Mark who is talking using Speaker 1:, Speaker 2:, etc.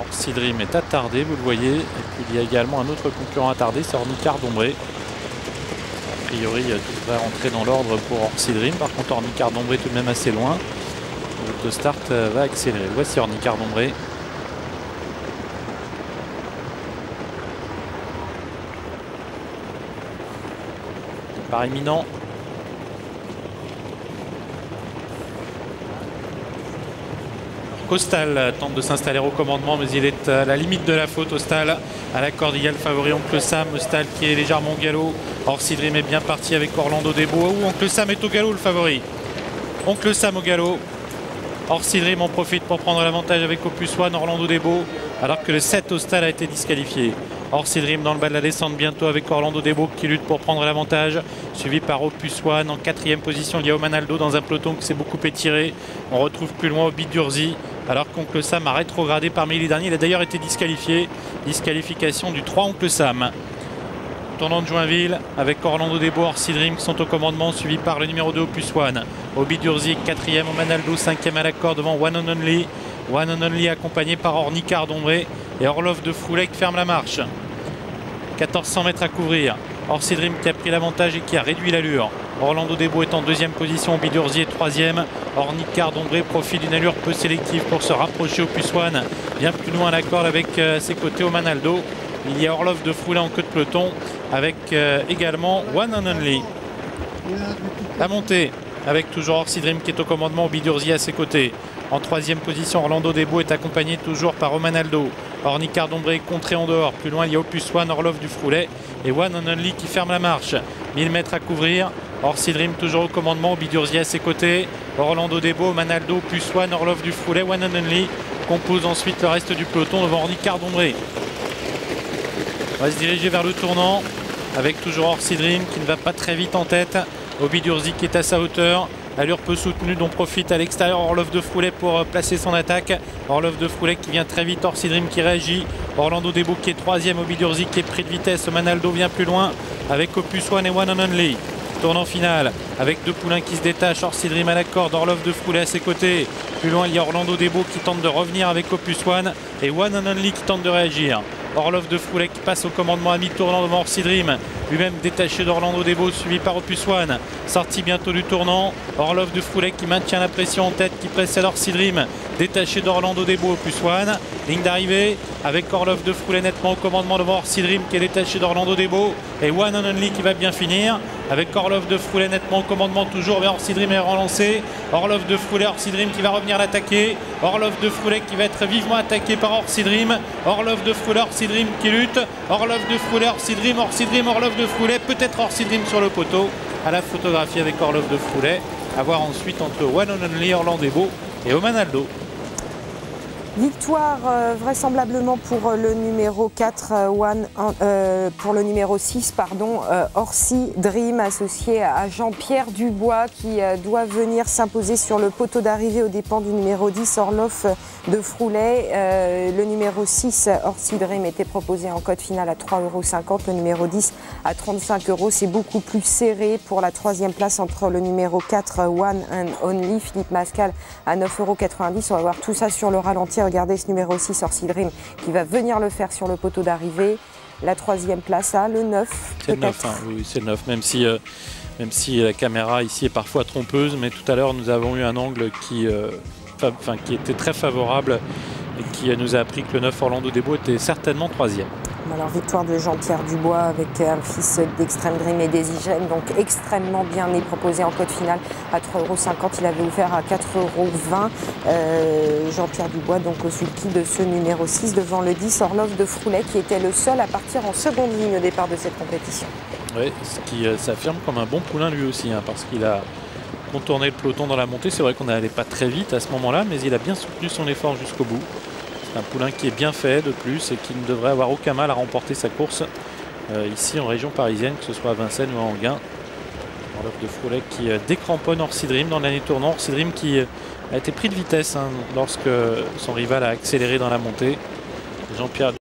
Speaker 1: Orsi Dream est attardé, vous le voyez. Et puis il y a également un autre concurrent attardé, c'est Ornicard Dombré. A priori, tout devrait rentrer dans l'ordre pour Orsi Dream. Par contre, Ornicard Dombré tout de même assez loin. L'autostart va accélérer. Voici Ornicard Dombré. Départ imminent. Costal tente de s'installer au commandement, mais il est à la limite de la faute. Ostal à la corde, il y a le favori Oncle Sam. Ostal qui est légèrement au galop. Orsi Dream est bien parti avec Orlando Debo. Oncle Sam est au galop, le favori. Oncle Sam au galop. Orsi Dream en profite pour prendre l'avantage avec Opus One, Orlando Debo, alors que le 7 Ostal a été disqualifié. Orsi Dream dans le bas de la descente bientôt avec Orlando Debo qui lutte pour prendre l'avantage, suivi par Opus One. En 4e position, il y a Omanaldo dans un peloton qui s'est beaucoup étiré. On retrouve plus loin Obi Durzi, alors qu'Oncle Sam a rétrogradé parmi les derniers. Il a d'ailleurs été disqualifié. Disqualification du 3 Oncle Sam. Tournant de Joinville avec Orlando Debo, Orsi Dream qui sont au commandement, suivi par le numéro 2 Opus One. Obi Durzi 4e, Omanaldo 5e à la corde devant One and Only. One and Only accompagné par Ornicard Dombré et Orlov de Froulet qui ferme la marche. 1400 mètres à couvrir. Orsi Dream qui a pris l'avantage et qui a réduit l'allure. Orlando Debo est en 2e position, Obi Durzi est 3e. Ornicard Dombré profite d'une allure peu sélective pour se rapprocher Opus One. Bien plus loin à la corde avec à ses côtés Omanaldo. Il y a Orlov de Froulet en queue de peloton avec également One and Only. La montée avec toujours Orsi Dream qui est au commandement, Obi Durzi à ses côtés. En 3e position, Orlando Debo est accompagné toujours par Omanaldo. Ornicard Dombré contré en dehors. Plus loin, il y a Opus One, Orlov du Froulet et One and Only qui ferme la marche. 1000 mètres à couvrir. Orsi Dream toujours au commandement, Obi Durzi à ses côtés. Orlando Debo, Omanaldo, Opus One, Orlov du Froulet, One and Only compose ensuite le reste du peloton devant Ornicard Dombré. On va se diriger vers le tournant avec toujours Orsi Dream qui ne va pas très vite en tête. Obi Durzi qui est à sa hauteur. Allure peu soutenue dont profite à l'extérieur Orlov de Froulet pour placer son attaque. Orlov de Froulet qui vient très vite, Orsi Dream qui réagit. Orlando Debo qui est 3e, Obi Durzi qui est pris de vitesse. Omanaldo vient plus loin avec Opus One et One and Only. Tournant final avec deux poulains qui se détachent. Orsi Dream à la corde, Orlov de Froulet à ses côtés. Plus loin, il y a Orlando Debo qui tente de revenir avec Opus One et One and Only qui tente de réagir. Orlov de Froulet qui passe au commandement à mi-tournant devant Orsi Dream, lui-même détaché d'Orlando Debo, suivi par Opus One. Sorti bientôt du tournant, Orlov de Froulet qui maintient la pression en tête, qui précède Orsi Dream, détaché d'Orlando Debo, Opus One. Ligne d'arrivée avec Orlov de Froulet nettement au commandement devant Orsi Dream qui est détaché d'Orlando Debo et One and Only qui va bien finir avec Orlov de Froulet nettement au commandement toujours vers Orsi Dream est relancé. Orlov de Froulet, Orsi Dream qui va revenir l'attaquer. Orlov de Froulet qui va être vivement attaqué par Orsi Dream. Orlov de Froulet, Orsi Dream qui lutte. Orlov de Froulet, Orsi Dream, Orlov de Froulet, peut-être Orsi Dream sur le poteau. À la photographie avec Orlov de Froulet. À voir ensuite entre One and Only, Orlando Debo et Omanaldo.
Speaker 2: Victoire vraisemblablement pour le numéro 4, pour le numéro 6, pardon, Orsi Dream, associé à Jean-Pierre Dubois qui doit venir s'imposer sur le poteau d'arrivée aux dépens du numéro 10, Orlov de Froulet. Le numéro 6, Orsi Dream, était proposé en cote finale à 3,50 €, le numéro 10 à 35 €. C'est beaucoup plus serré pour la 3e place entre le numéro 4, One and Only, Philippe Mascal à 9,90 €. On va voir tout ça sur le ralenti. Regardez ce numéro 6, Orsi Dream, qui va venir le faire sur le poteau d'arrivée. La 3e place à le 9.
Speaker 1: C'est le 9, hein. Oui, c'est le 9, même si la caméra ici est parfois trompeuse, mais tout à l'heure nous avons eu un angle qui était très favorable et qui nous a appris que le 9 Orlando Debo était certainement 3e.
Speaker 2: Alors victoire de Jean-Pierre Dubois avec un fils d'Extreme Dream et d'Easygen, donc extrêmement bien né, proposé en cote finale à 3,50 €. Il avait ouvert à 4,20 €. Jean-Pierre Dubois donc au sulky de ce numéro 6 devant le 10 Orlov de Froulet qui était le seul à partir en seconde ligne au départ de cette compétition.
Speaker 1: Oui, ce qui s'affirme comme un bon poulain lui aussi, hein, parce qu'il a contourné le peloton dans la montée. C'est vrai qu'on n'allait pas très vite à ce moment-là, mais il a bien soutenu son effort jusqu'au bout. Un poulain qui est bien fait de plus et qui ne devrait avoir aucun mal à remporter sa course ici en région parisienne, que ce soit à Vincennes ou à Enghien. Orlov de Froulet qui décramponne Orsi Dream dans l'année tournant. Orsi Dream qui a été pris de vitesse lorsque son rival a accéléré dans la montée. Jean-Pierre